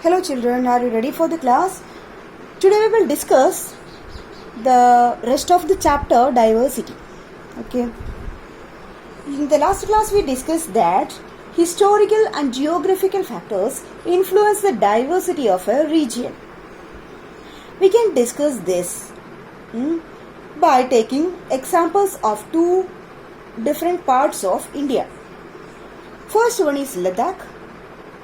Hello children, are you ready for the class? Today we will discuss the rest of the chapter diversity. Okay. In the last class we discussed that historical and geographical factors influence the diversity of a region. We can discuss this by taking examples of two different parts of India. First one is Ladakh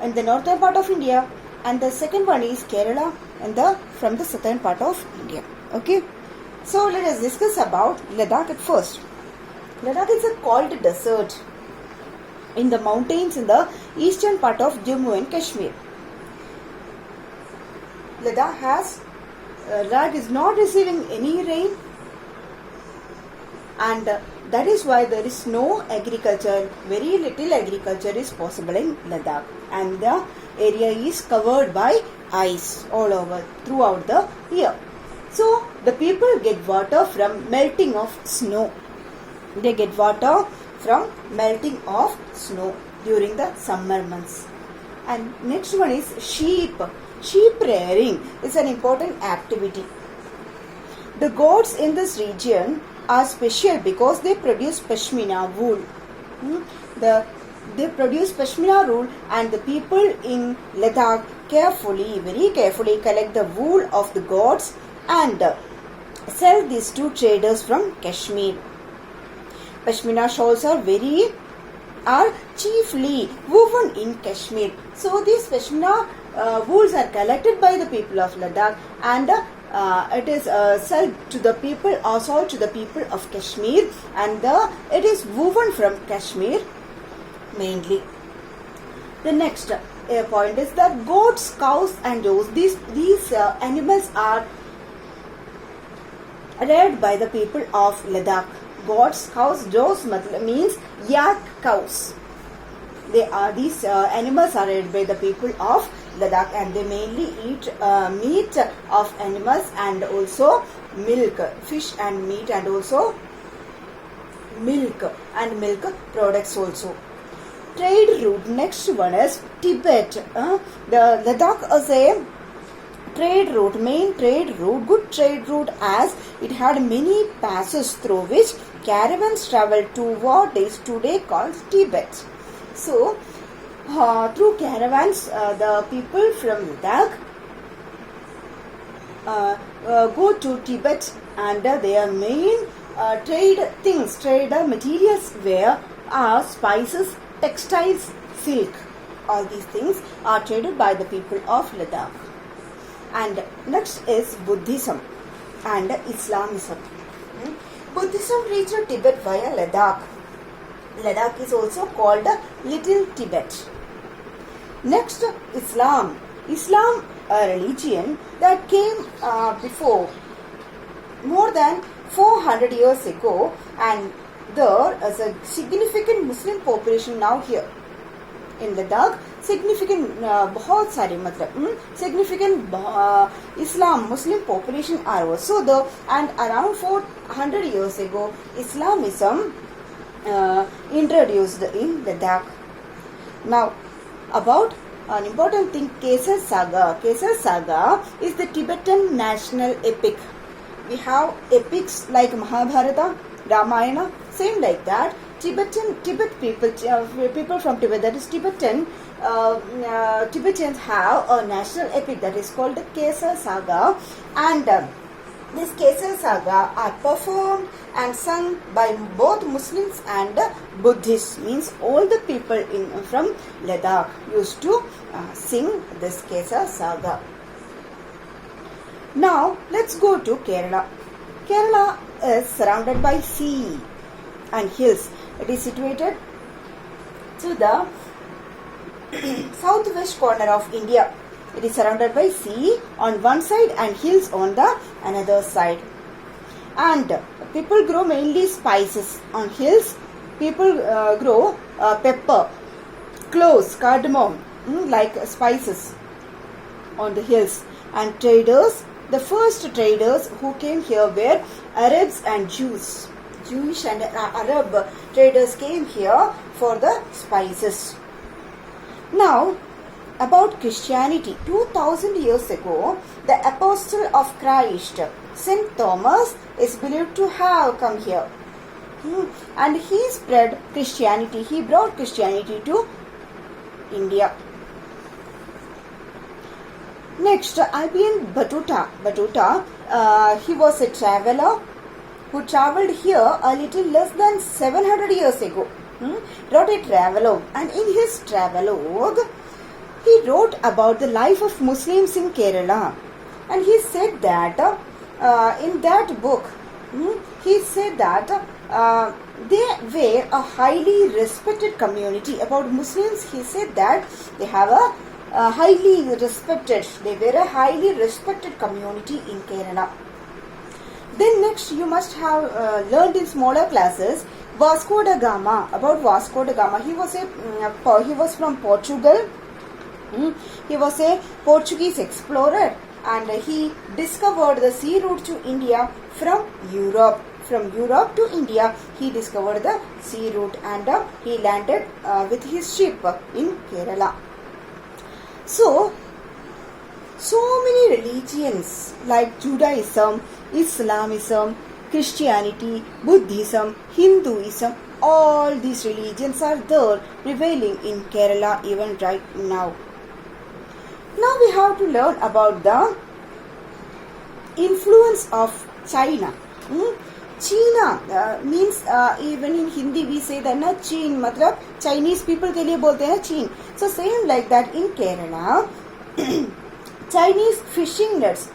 in the northern part of India, and the second one is Kerala and from the southern part of India. Okay, so let us discuss about Ladakh at first. Ladakh is a cold desert in the mountains in the eastern part of Jammu and Kashmir. Ladakh is not receiving any rain, and that is why there is no agriculture. Very little agriculture is possible in Ladakh, and the area is covered by ice all over throughout the year. So the people get water from melting of snow. They get water from melting of snow during the summer months. And next one is sheep. Sheep rearing is an important activity. The goats in this region are special because they produce pashmina wool. They produce pashmina wool, and the people in Ladakh very carefully collect the wool of the goats and sell these to traders from Kashmir. Pashmina shawls are chiefly woven in Kashmir. So these pashmina wools are collected by the people of Ladakh, and it is sold to the people of Kashmir, and it is woven from Kashmir mainly. The next point is that goats, cows and does. These animals are reared by the people of Ladakh. Goats, cows, does means yak cows. These animals are reared by the people of Ladakh, and they mainly eat meat of animals and also milk, fish and meat, and also milk products also. Trade route. Next one is Tibet. The Ladakh is a trade route, good trade route, as it had many passes through which caravans traveled to what is today called Tibet. So through caravans, the people from Ladakh go to Tibet, and their main trade materials are spices, textiles, silk. All these things are traded by the people of Ladakh. And next is Buddhism and Islamism. Buddhism reached Tibet via Ladakh. Ladakh is also called Little Tibet. Next, Islam. Islam, a religion that came before more than 400 years ago, and there is a significant Muslim population now here in Ladakh. Significant Muslim population are also there, and around 400 years ago Islamism introduced in Ladakh. Now, about an important thing, Kesar Saga. Kesar Saga is the Tibetan national epic. We have epics like Mahabharata, Ramayana, same like that. Tibet people from Tibet, that is Tibetans have a national epic that is called the Kesar Saga, and this Kesar Saga are performed and sung by both Muslims and Buddhists. Means all the people from Ladakh used to sing this Kesar Saga. Now let's go to Kerala. Kerala is surrounded by sea and hills. It is situated to the southwest corner of India. It is surrounded by sea on one side and hills on the another side. And people grow mainly spices. On hills, people grow pepper, cloves, cardamom, like spices on the hills. And traders, the first traders who came here were Arabs and Jews. Jewish and Arab traders came here for the spices. Now, about Christianity. 2000 years ago, the apostle of Christ, St. Thomas, is believed to have come here. And he spread Christianity. He brought Christianity to India. Next, Ibn Battuta. He was a traveler who traveled here a little less than 700 years ago. Wrote a travelogue, and in his travelogue, he wrote about the life of Muslims in Kerala. And he said that in that book, he said that they were a highly respected community. About Muslims, he said that they have a they were a highly respected community in Kerala. Then next you must have learned in smaller classes Vasco da Gama. About Vasco da Gama, he was from Portugal. He was a Portuguese explorer, and he discovered the sea route to India from Europe. From Europe to India, he discovered the sea route, and he landed with his ship in Kerala. So many religions like Judaism, Islamism, Christianity, Buddhism, Hinduism, all these religions are there prevailing in Kerala even right now. Now we have to learn about the influence of China. China means even in Hindi we say that na Chin, matlab Chinese people के लिए बोलते हैं Chin. So same like that in Kerala, Chinese fishing nets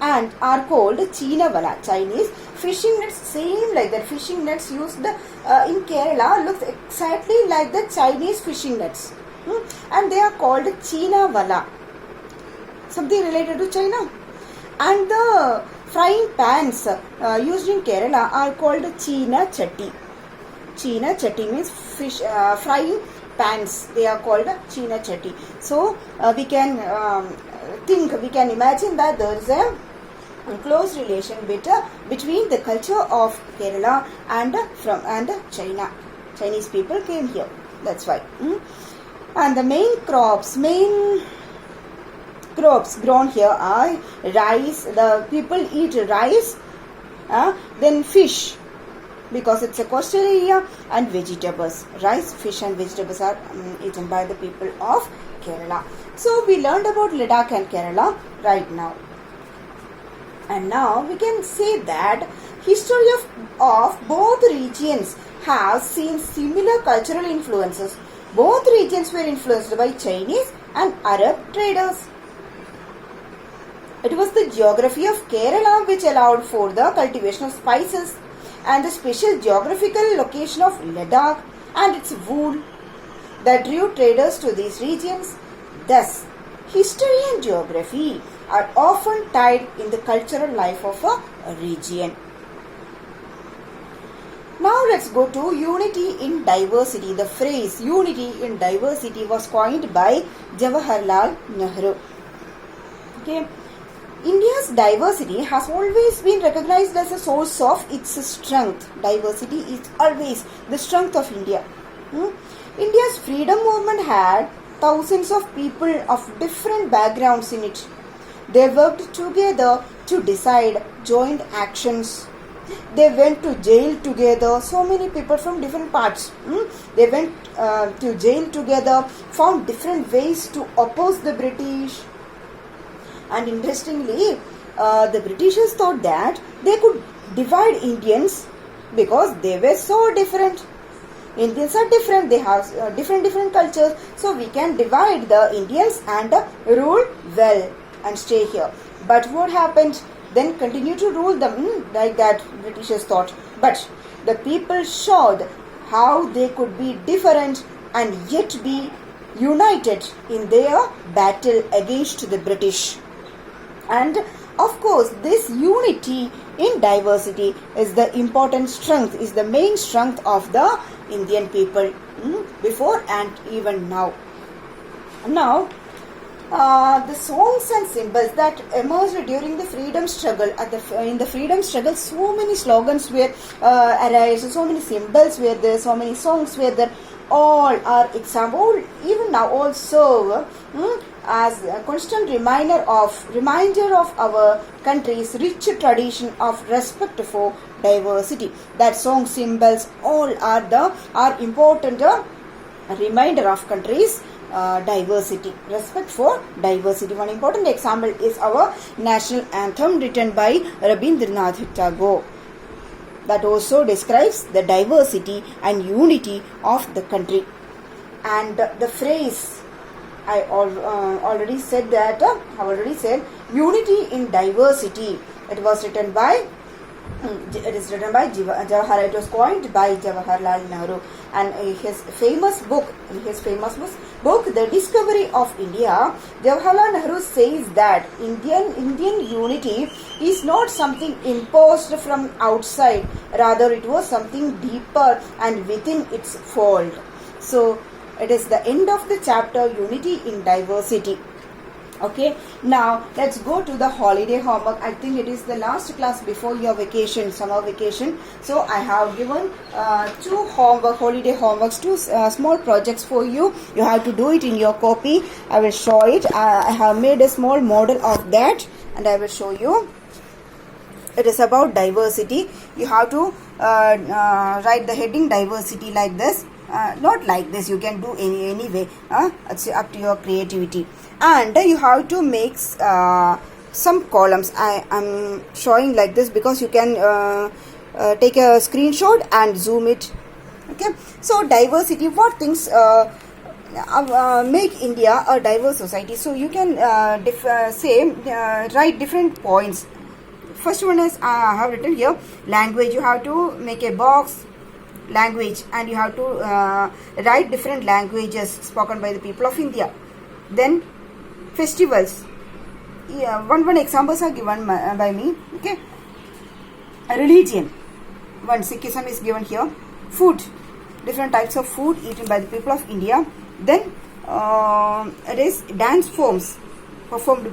and are called China Wala. Chinese fishing nets, same like that. Fishing nets used in Kerala looks exactly like the Chinese fishing nets, and they are called China Wala. Something related to China. And the frying pans used in Kerala are called China Chatti. China Chatti means fish frying pans. They are called China Chatti. So we can imagine that there is a close relation between the culture of Kerala and China. Chinese people came here. That's why. And the main crops grown here are rice. The people eat rice, then fish, because it's a coastal area, and vegetables. Rice, fish and vegetables are eaten by the people of Kerala. So we learned about Ladakh and Kerala right now. And now we can say that history of both regions have seen similar cultural influences. Both regions were influenced by Chinese and Arab traders. It was the geography of Kerala which allowed for the cultivation of spices, and the special geographical location of Ladakh and its wool that drew traders to these regions. Thus, history and geography are often tied in the cultural life of a region. Now let's go to unity in diversity. The phrase unity in diversity was coined by Jawaharlal Nehru. Okay. India's diversity has always been recognized as a source of its strength. Diversity is always the strength of India. India's freedom movement had thousands of people of different backgrounds in it. They worked together to decide joint actions. They went to jail together. So many people from different parts. They went to jail together, found different ways to oppose the British. And interestingly, the Britishers thought that they could divide Indians because they were so different. Indians are different, they have different cultures, so we can divide the Indians and rule well and stay here. But what happened? Then continue to rule them like that, Britishers thought. But the people showed how they could be different and yet be united in their battle against the British. And of course, this unity in diversity is the important strength, is the main strength of the Indian people before and even now. Now, the songs and symbols that emerged during the freedom struggle. In the freedom struggle, so many slogans were arised, so many symbols were there, so many songs were there. all are example, even now also, as a constant reminder of our country's rich tradition of respect for diversity. That song symbols all are important reminder of country's diversity, respect for diversity. One important example is our national anthem written by Rabindranath Tagore, that also describes the diversity and unity of the country. And the phrase I already said that unity in diversity. It was written by Jawaharlal. It was coined by Jawaharlal Nehru, and his famous book, The Discovery of India, Jawaharlal Nehru says that Indian unity is not something imposed from outside, rather it was something deeper and within its fold. So it is the end of the chapter, Unity in Diversity. Okay, now let's go to the holiday homework. I think it is the last class before your vacation, summer vacation. So I have given two holiday homeworks, two small projects for you. You have to do it in your copy. I will show it. I have made a small model of that, and I will show you. It is about diversity. You have to write the heading diversity like this. Not like this, you can do any way. It's up to your creativity. And you have to make some columns. I am showing like this because you can take a screenshot and zoom it. Okay, so diversity, what things make India a diverse society? So you can write different points. First one is I have written here language. You have to make a box, language, and you have to write different languages spoken by the people of India. Then festivals. One examples are given by me. Okay, religion. One, Sikhism is given here. Food, different types of food eaten by the people of India. Then it is dance forms performed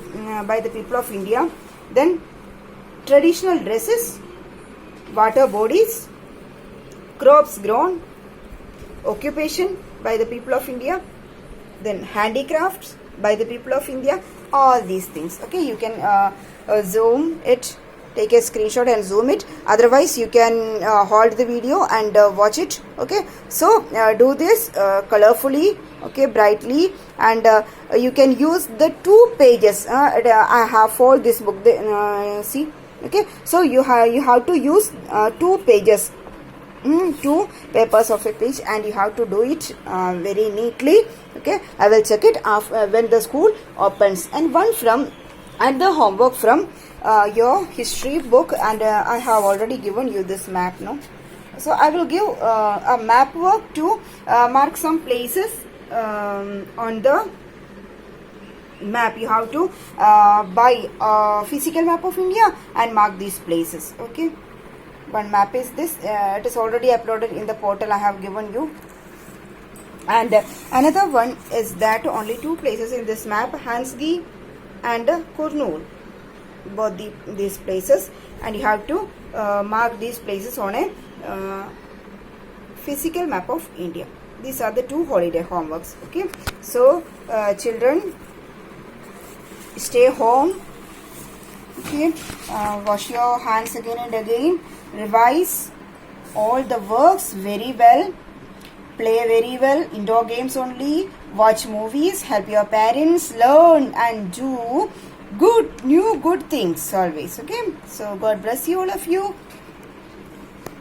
by the people of India. Then traditional dresses, water bodies, crops grown, occupation by the people of India, then handicrafts by the people of India, all these things. Okay, you can zoom it, take a screenshot and zoom it. Otherwise, you can hold the video and watch it. Okay, so do this colorfully, okay, brightly, and you can use the 2 pages. I have folded this book. See, okay, so you have to use 2 pages. 2 papers of a page, and you have to do it very neatly. Okay, I will check it after when the school opens. And one from and the homework from your history book, and I have already given you this map, no? So I will give a map work to mark some places on the map. You have to buy a physical map of India and mark these places. Okay, one map is this. It is already uploaded in the portal I have given you. And another one is that only 2 places in this map, Hansgi and Kurnool, both these places, and you have to mark these places on a physical map of India. These are the 2 holiday homeworks. Okay, so children, stay home. Okay, wash your hands again and again, revise all the works very well, play very well, indoor games only, watch movies, help your parents, learn and do good things always. Okay, so God bless you, all of you.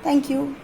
Thank you.